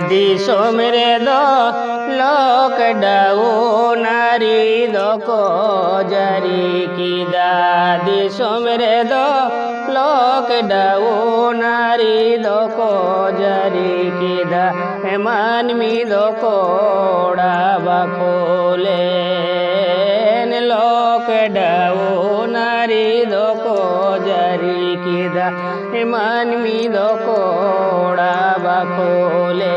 Disom रेदो lockdown आरी दोको जारी कीदा Disom रेदो lockdown आरी दोको जारी कीदा मानवी दोको ओड़ा खोले लॉकडाउन आरी दोको जारी कीदा मानवी दोको ओड़ा खोले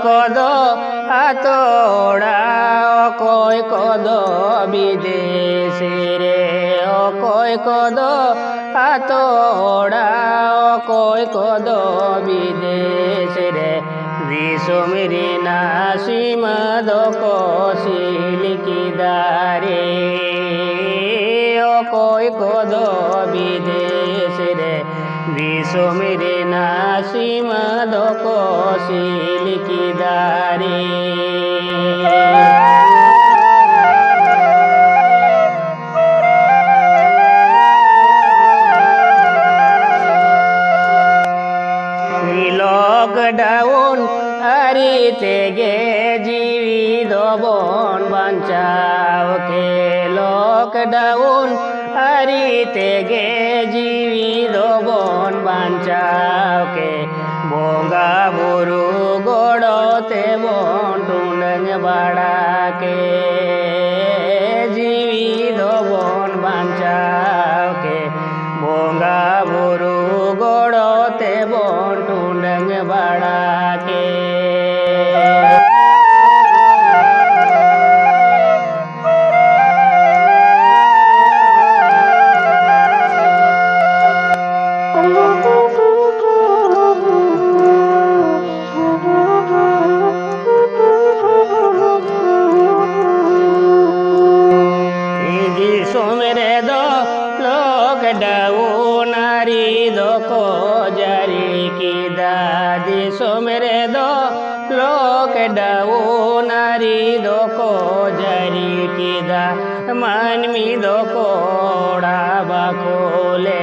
कोदो हाथोड़ा कोई कोदो विदेश रे कोई कोदो हाथोड़ा कोई कोदो विदेश रे दिसोम रे नासिम दोको सिलिकिदारे कोई कोदो विदेश रे दिसोम रे नासिम दोको सिलिकिदारे लॉकडाउन आरी तेगे जीवी दोबन बचाव के लॉकडाउन आरी तेगे जीवी दोबन बचाव के बोंगा बुरु गोड़ोते बोन टुंडंग बाड़ा के जीवी दोबन बचाव के बोंगा बुरु गोड़ोते बोन टुंडंग बाड़ा के लॉकडाउन आरी दोको जारी कीदा दिसोम रेदो लॉकडाउन आरी दोको जारी कीदा मानवी दोको ओड़ा खोले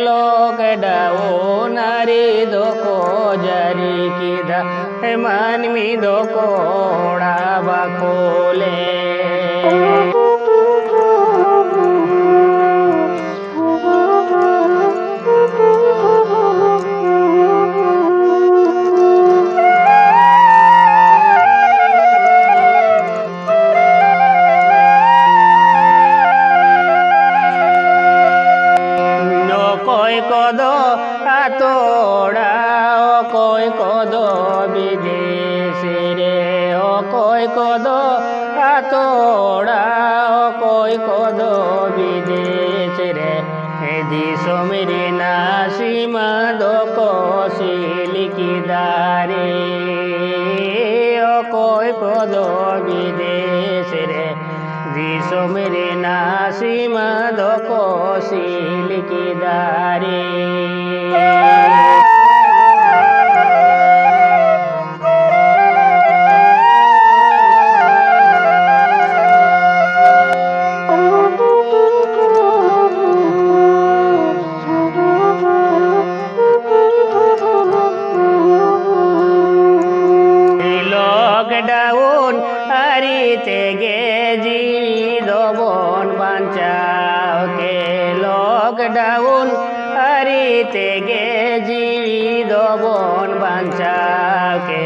लॉकडाउन आरी दोको जारी कीदा मानवी दोको ओड़ा खोले कोई कोदो हाथोड़ा कोई कोदो विदेश रे कोई कोदो हाथोड़ा कोई कोदो विदेश रे दिसोम रे नासिम दोको सिलिकिदारे कोई कोदो विदेश रे दिसोम रे नासिम दोको सिलिकिदारे लॉकडाउन आरी तेगे जीवी दोबन बचाव के लॉकडाउन आरी तेगे जीवी दोबन बचाव के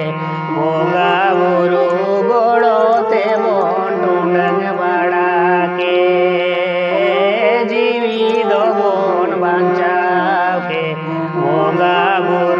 बोंगा बुरु गोड़ोते बोन टुंडंग बाड़ा के जीवी दोबन बचाव के बोंगा बुरु